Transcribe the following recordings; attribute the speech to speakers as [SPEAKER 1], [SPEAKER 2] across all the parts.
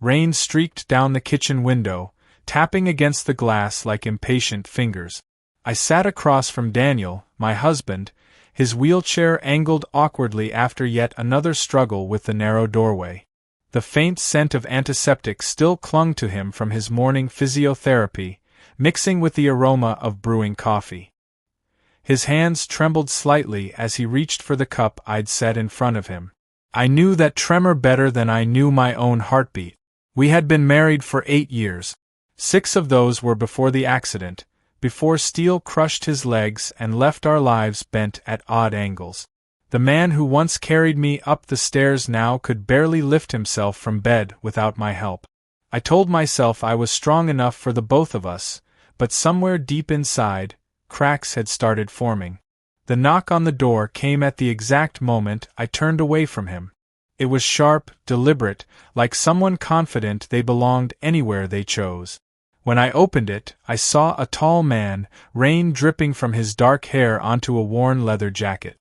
[SPEAKER 1] Rain streaked down the kitchen window, tapping against the glass like impatient fingers. I sat across from Daniel, my husband, his wheelchair angled awkwardly after yet another struggle with the narrow doorway. The faint scent of antiseptic still clung to him from his morning physiotherapy, mixing with the aroma of brewing coffee. His hands trembled slightly as he reached for the cup I'd set in front of him. I knew that tremor better than I knew my own heartbeat. We had been married for 8 years. 6 of those were before the accident, before steel crushed his legs and left our lives bent at odd angles. The man who once carried me up the stairs now could barely lift himself from bed without my help. I told myself I was strong enough for the both of us, but somewhere deep inside, cracks had started forming. The knock on the door came at the exact moment I turned away from him. It was sharp, deliberate, like someone confident they belonged anywhere they chose. When I opened it, I saw a tall man, rain dripping from his dark hair onto a worn leather jacket.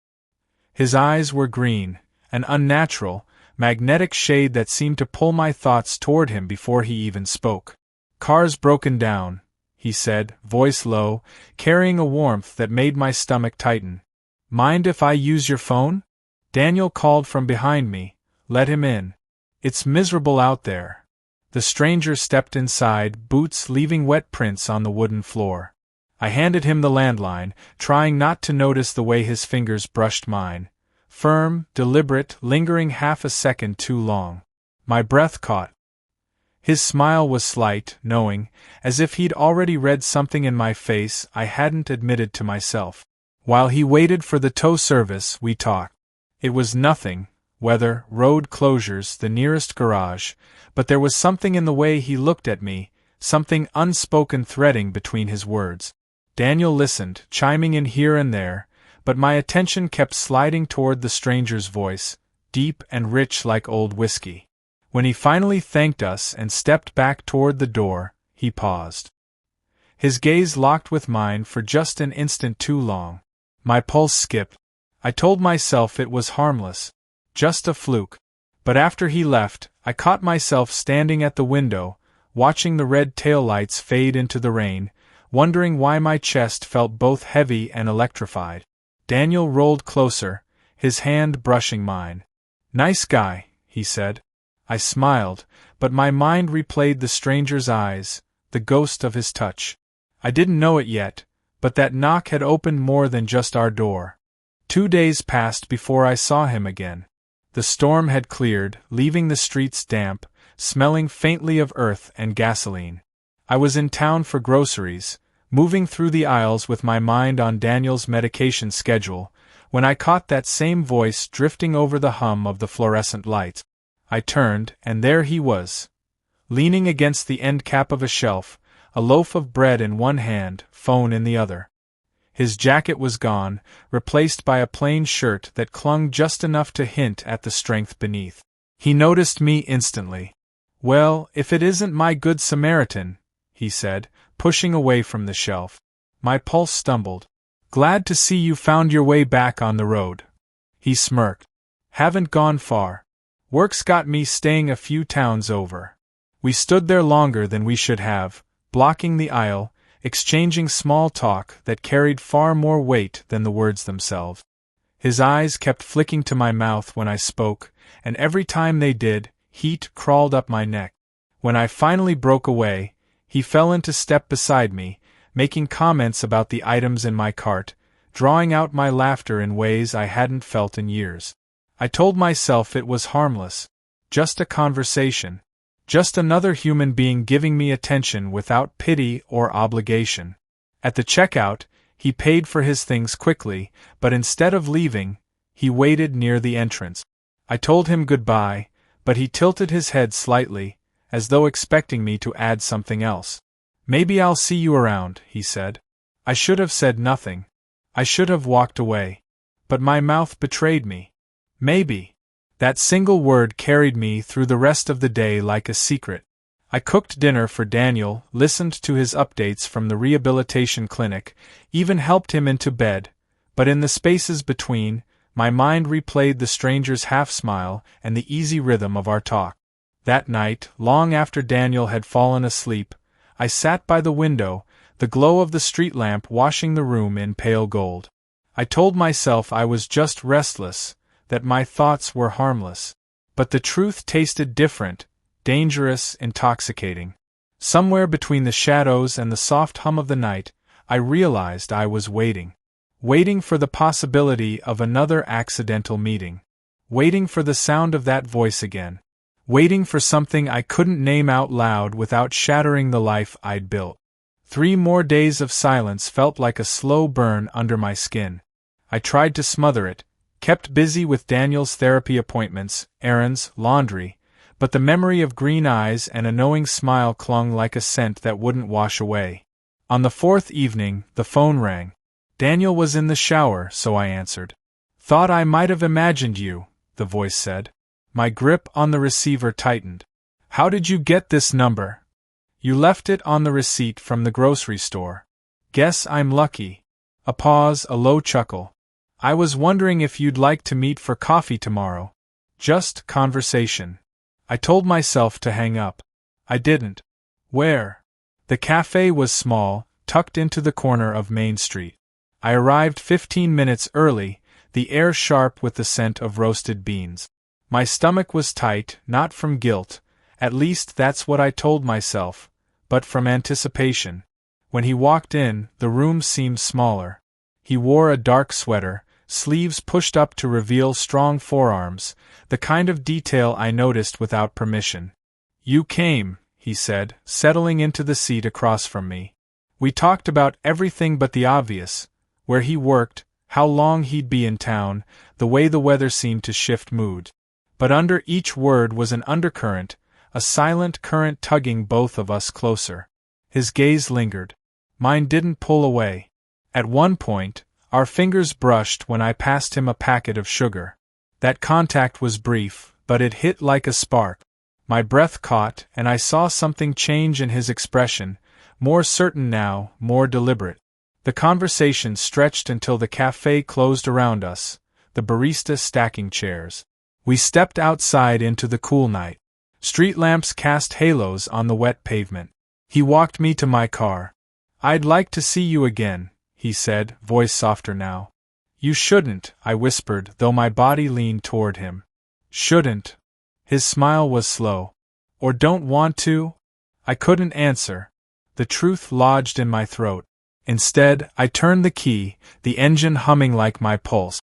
[SPEAKER 1] His eyes were green, an unnatural, magnetic shade that seemed to pull my thoughts toward him before he even spoke. "Car's broken down," he said, voice low, carrying a warmth that made my stomach tighten. "Mind if I use your phone?" Daniel called from behind me. "Let him in. It's miserable out there." The stranger stepped inside, boots leaving wet prints on the wooden floor. I handed him the landline, trying not to notice the way his fingers brushed mine. Firm, deliberate, lingering half a second too long. My breath caught. His smile was slight, knowing, as if he'd already read something in my face I hadn't admitted to myself. While he waited for the tow service, we talked. It was nothing. Weather, road closures, the nearest garage, but there was something in the way he looked at me, something unspoken threading between his words. Daniel listened, chiming in here and there, but my attention kept sliding toward the stranger's voice, deep and rich like old whiskey. When he finally thanked us and stepped back toward the door, he paused. His gaze locked with mine for just an instant too long. My pulse skipped. I told myself it was harmless. Just a fluke. But after he left, I caught myself standing at the window, watching the red taillights fade into the rain, wondering why my chest felt both heavy and electrified. Daniel rolled closer, his hand brushing mine. "Nice guy," he said. I smiled, but my mind replayed the stranger's eyes, the ghost of his touch. I didn't know it yet, but that knock had opened more than just our door. 2 days passed before I saw him again. The storm had cleared, leaving the streets damp, smelling faintly of earth and gasoline. I was in town for groceries, moving through the aisles with my mind on Daniel's medication schedule, when I caught that same voice drifting over the hum of the fluorescent lights. I turned, and there he was, leaning against the end cap of a shelf, a loaf of bread in one hand, phone in the other. His jacket was gone, replaced by a plain shirt that clung just enough to hint at the strength beneath. He noticed me instantly. "Well, if it isn't my Good Samaritan," he said, pushing away from the shelf. My pulse stumbled. "Glad to see you found your way back on the road." He smirked. "Haven't gone far. Work's got me staying a few towns over." We stood there longer than we should have, blocking the aisle, exchanging small talk that carried far more weight than the words themselves. His eyes kept flicking to my mouth when I spoke, and every time they did, heat crawled up my neck. When I finally broke away, he fell into step beside me, making comments about the items in my cart, drawing out my laughter in ways I hadn't felt in years. I told myself it was harmless, just a conversation. Just another human being giving me attention without pity or obligation. At the checkout, he paid for his things quickly, but instead of leaving, he waited near the entrance. I told him goodbye, but he tilted his head slightly, as though expecting me to add something else. "Maybe I'll see you around," he said. I should have said nothing. I should have walked away. But my mouth betrayed me. Maybe. That single word carried me through the rest of the day like a secret. I cooked dinner for Daniel, listened to his updates from the rehabilitation clinic, even helped him into bed, but in the spaces between, my mind replayed the stranger's half-smile and the easy rhythm of our talk. That night, long after Daniel had fallen asleep, I sat by the window, the glow of the street lamp washing the room in pale gold. I told myself I was just restless, that my thoughts were harmless. But the truth tasted different, dangerous, intoxicating. Somewhere between the shadows and the soft hum of the night, I realized I was waiting. Waiting for the possibility of another accidental meeting. Waiting for the sound of that voice again. Waiting for something I couldn't name out loud without shattering the life I'd built. 3 more days of silence felt like a slow burn under my skin. I tried to smother it, kept busy with Daniel's therapy appointments, errands, laundry, but the memory of green eyes and a knowing smile clung like a scent that wouldn't wash away. On the 4th evening, the phone rang. Daniel was in the shower, so I answered. "Thought I might have imagined you," the voice said. My grip on the receiver tightened. "How did you get this number?" "You left it on the receipt from the grocery store." "Guess I'm lucky." A pause, a low chuckle. "I was wondering if you'd like to meet for coffee tomorrow." "Just conversation." I told myself to hang up. I didn't. "Where?" The cafe was small, tucked into the corner of Main Street. I arrived 15 minutes early, the air sharp with the scent of roasted beans. My stomach was tight, not from guilt, at least that's what I told myself, but from anticipation. When he walked in, the room seemed smaller. He wore a dark sweater, sleeves pushed up to reveal strong forearms, the kind of detail I noticed without permission. "You came," he said, settling into the seat across from me. We talked about everything but the obvious, where he worked, how long he'd be in town, the way the weather seemed to shift mood. But under each word was an undercurrent, a silent current tugging both of us closer. His gaze lingered. Mine didn't pull away. At one point, our fingers brushed when I passed him a packet of sugar. That contact was brief, but it hit like a spark. My breath caught, and I saw something change in his expression, more certain now, more deliberate. The conversation stretched until the cafe closed around us, the barista stacking chairs. We stepped outside into the cool night. Street lamps cast halos on the wet pavement. He walked me to my car. "I'd like to see you again," he said, voice softer now. "You shouldn't," I whispered, though my body leaned toward him. "Shouldn't?" His smile was slow. "Or don't want to?" I couldn't answer. The truth lodged in my throat. Instead, I turned the key, the engine humming like my pulse.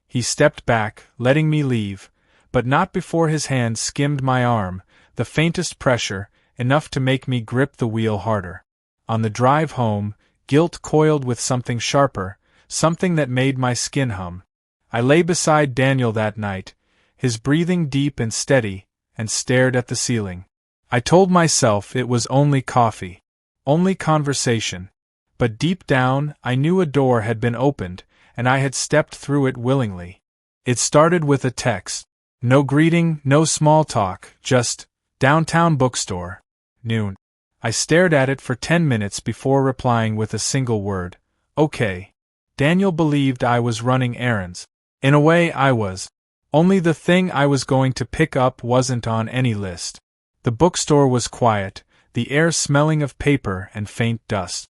[SPEAKER 1] He stepped back, letting me leave, but not before his hand skimmed my arm, the faintest pressure, enough to make me grip the wheel harder. On the drive home, guilt coiled with something sharper, something that made my skin hum. I lay beside Daniel that night, his breathing deep and steady, and stared at the ceiling. I told myself it was only coffee, only conversation. But deep down, I knew a door had been opened, and I had stepped through it willingly. It started with a text. No greeting, no small talk, just, "Downtown bookstore. Noon." I stared at it for 10 minutes before replying with a single word. "Okay." Daniel believed I was running errands. In a way, I was. Only the thing I was going to pick up wasn't on any list. The bookstore was quiet, the air smelling of paper and faint dust.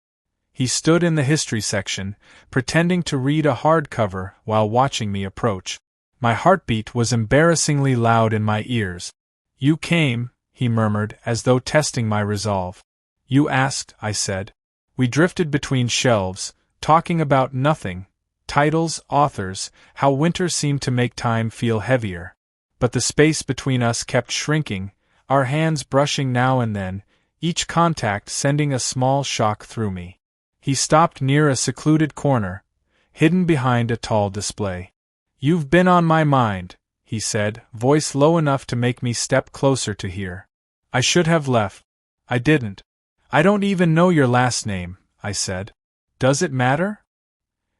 [SPEAKER 1] He stood in the history section, pretending to read a hardcover while watching me approach. My heartbeat was embarrassingly loud in my ears. "You came," he murmured, as though testing my resolve. "You asked," I said. We drifted between shelves, talking about nothing, titles, authors, how winter seemed to make time feel heavier. But the space between us kept shrinking, our hands brushing now and then, each contact sending a small shock through me. He stopped near a secluded corner, hidden behind a tall display. "You've been on my mind," he said, voice low enough to make me step closer to hear. "I should have left." I didn't. "I don't even know your last name," I said. "Does it matter?"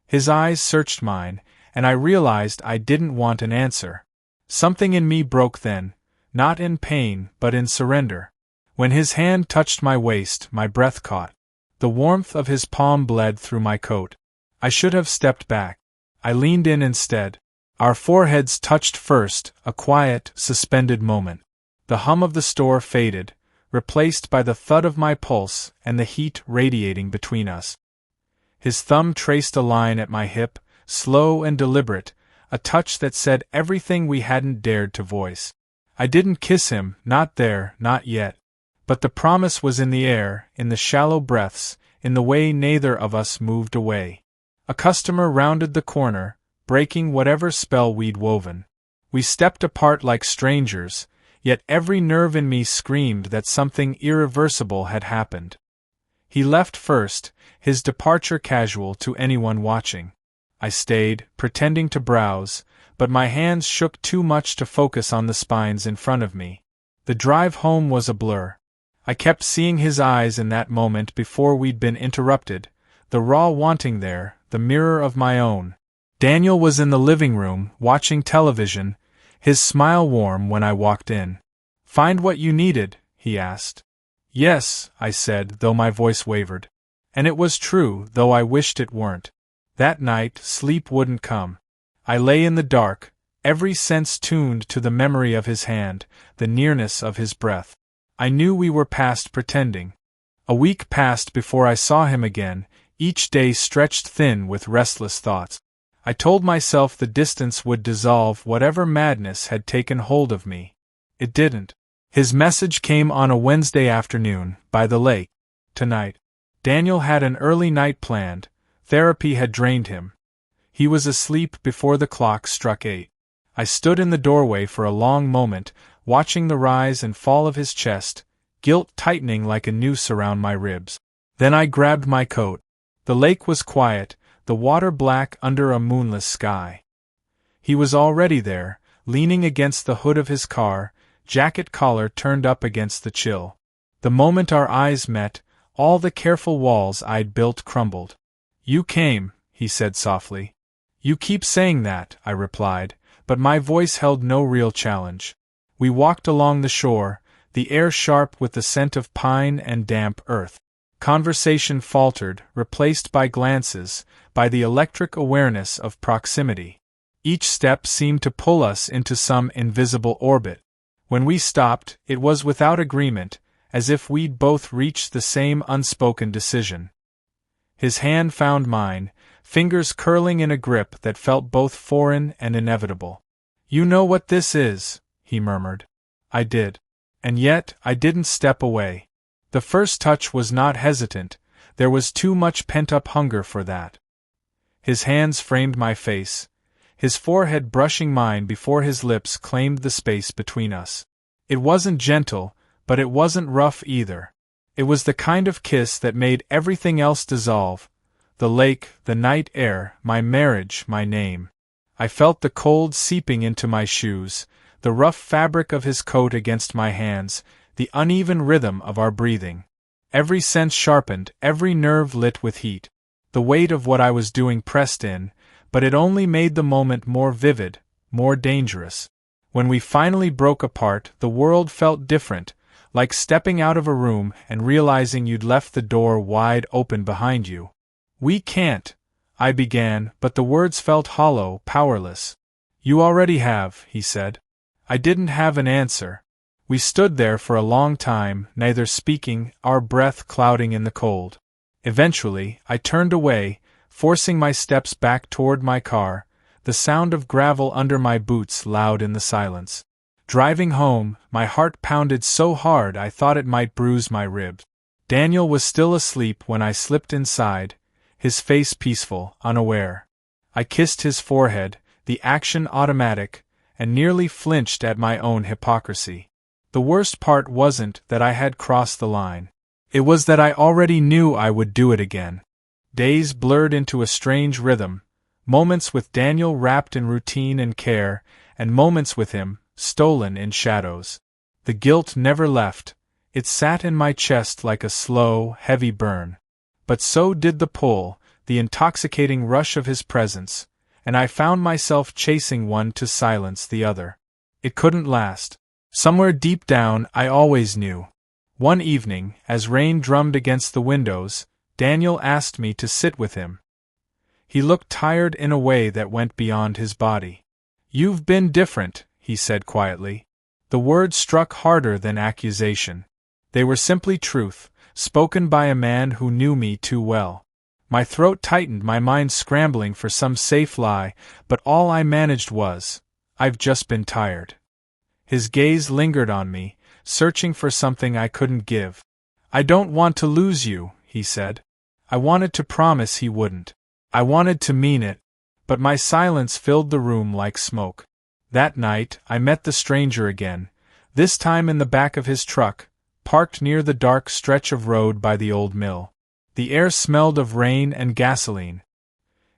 [SPEAKER 1] His eyes searched mine, and I realized I didn't want an answer. Something in me broke then, not in pain but in surrender. When his hand touched my waist, my breath caught. The warmth of his palm bled through my coat. I should have stepped back. I leaned in instead. Our foreheads touched first, a quiet, suspended moment. The hum of the store faded, replaced by the thud of my pulse and the heat radiating between us. His thumb traced a line at my hip, slow and deliberate, a touch that said everything we hadn't dared to voice. I didn't kiss him, not there, not yet. But the promise was in the air, in the shallow breaths, in the way neither of us moved away. A customer rounded the corner, breaking whatever spell we'd woven. We stepped apart like strangers, yet every nerve in me screamed that something irreversible had happened. He left first, his departure casual to anyone watching. I stayed, pretending to browse, but my hands shook too much to focus on the spines in front of me. The drive home was a blur. I kept seeing his eyes in that moment before we'd been interrupted, the raw wanting there, the mirror of my own. Daniel was in the living room, watching television, his smile warm when I walked in. "Find what you needed?" he asked. "Yes," I said, though my voice wavered. And it was true, though I wished it weren't. That night, sleep wouldn't come. I lay in the dark, every sense tuned to the memory of his hand, the nearness of his breath. I knew we were past pretending. A week passed before I saw him again, each day stretched thin with restless thoughts. I told myself the distance would dissolve whatever madness had taken hold of me. It didn't. His message came on a Wednesday afternoon, by the lake. Tonight. Daniel had an early night planned. Therapy had drained him. He was asleep before the clock struck 8. I stood in the doorway for a long moment, watching the rise and fall of his chest, guilt tightening like a noose around my ribs. Then I grabbed my coat. The lake was quiet, the water black under a moonless sky. He was already there, leaning against the hood of his car, jacket collar turned up against the chill. The moment our eyes met, all the careful walls I'd built crumbled. "You came," he said softly. "You keep saying that," I replied, but my voice held no real challenge. We walked along the shore, the air sharp with the scent of pine and damp earth. Conversation faltered, replaced by glances, by the electric awareness of proximity. Each step seemed to pull us into some invisible orbit. When we stopped, it was without agreement, as if we'd both reached the same unspoken decision. His hand found mine, fingers curling in a grip that felt both foreign and inevitable. "You know what this is," he murmured. I did. And yet, I didn't step away. The first touch was not hesitant, there was too much pent-up hunger for that. His hands framed my face, his forehead brushing mine before his lips claimed the space between us. It wasn't gentle, but it wasn't rough either. It was the kind of kiss that made everything else dissolve. The lake, the night air, my marriage, my name. I felt the cold seeping into my shoes, the rough fabric of his coat against my hands, the uneven rhythm of our breathing. Every sense sharpened, every nerve lit with heat. The weight of what I was doing pressed in, but it only made the moment more vivid, more dangerous. When we finally broke apart, the world felt different, like stepping out of a room and realizing you'd left the door wide open behind you. "We can't," I began, but the words felt hollow, powerless. "You already have," he said. I didn't have an answer. We stood there for a long time, neither speaking, our breath clouding in the cold. Eventually, I turned away, forcing my steps back toward my car, the sound of gravel under my boots loud in the silence. Driving home, my heart pounded so hard I thought it might bruise my ribs. Daniel was still asleep when I slipped inside, his face peaceful, unaware. I kissed his forehead, the action automatic, and nearly flinched at my own hypocrisy. The worst part wasn't that I had crossed the line. It was that I already knew I would do it again. Days blurred into a strange rhythm, moments with Daniel wrapped in routine and care, and moments with him, stolen in shadows. The guilt never left, it sat in my chest like a slow, heavy burn. But so did the pull, the intoxicating rush of his presence, and I found myself chasing one to silence the other. It couldn't last. Somewhere deep down, I always knew. One evening, as rain drummed against the windows, Daniel asked me to sit with him. He looked tired in a way that went beyond his body. "You've been different," he said quietly. The words struck harder than accusation. They were simply truth, spoken by a man who knew me too well. My throat tightened, my mind scrambling for some safe lie, but all I managed was, "I've just been tired." His gaze lingered on me, searching for something I couldn't give. "I don't want to lose you," he said. I wanted to promise he wouldn't. I wanted to mean it, but my silence filled the room like smoke. That night, I met the stranger again, this time in the back of his truck, parked near the dark stretch of road by the old mill. The air smelled of rain and gasoline.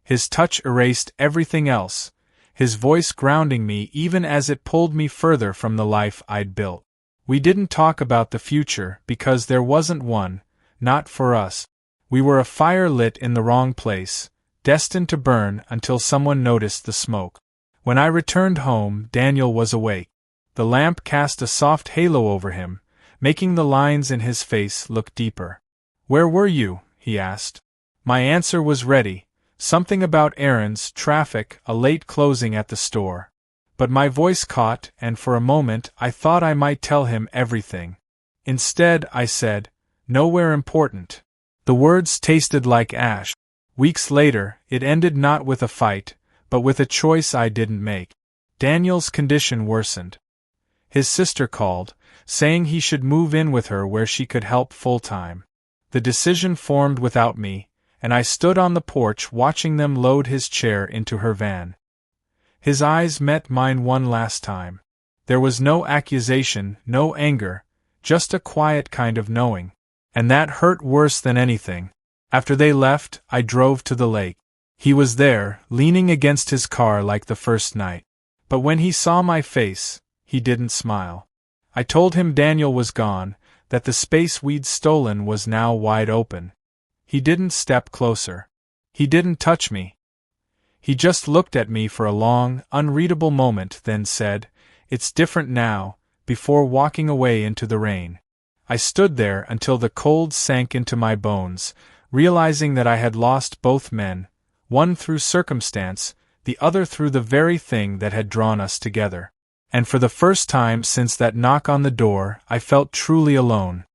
[SPEAKER 1] His touch erased everything else, his voice grounding me even as it pulled me further from the life I'd built. We didn't talk about the future because there wasn't one, not for us. We were a fire lit in the wrong place, destined to burn until someone noticed the smoke. When I returned home, Daniel was awake. The lamp cast a soft halo over him, making the lines in his face look deeper. "Where were you?" he asked. My answer was ready, something about errands, traffic, a late closing at the store. But my voice caught, and for a moment I thought I might tell him everything. Instead, I said, "Nowhere important." The words tasted like ash. Weeks later, it ended not with a fight, but with a choice I didn't make. Daniel's condition worsened. His sister called, saying he should move in with her where she could help full-time. The decision formed without me, and I stood on the porch watching them load his chair into her van. His eyes met mine one last time. There was no accusation, no anger, just a quiet kind of knowing. And that hurt worse than anything. After they left, I drove to the lake. He was there, leaning against his car like the first night. But when he saw my face, he didn't smile. I told him Daniel was gone, that the space we'd stolen was now wide open. He didn't step closer. He didn't touch me. He just looked at me for a long, unreadable moment, then said, "It's different now," before walking away into the rain. I stood there until the cold sank into my bones, realizing that I had lost both men, one through circumstance, the other through the very thing that had drawn us together. And for the first time since that knock on the door, I felt truly alone.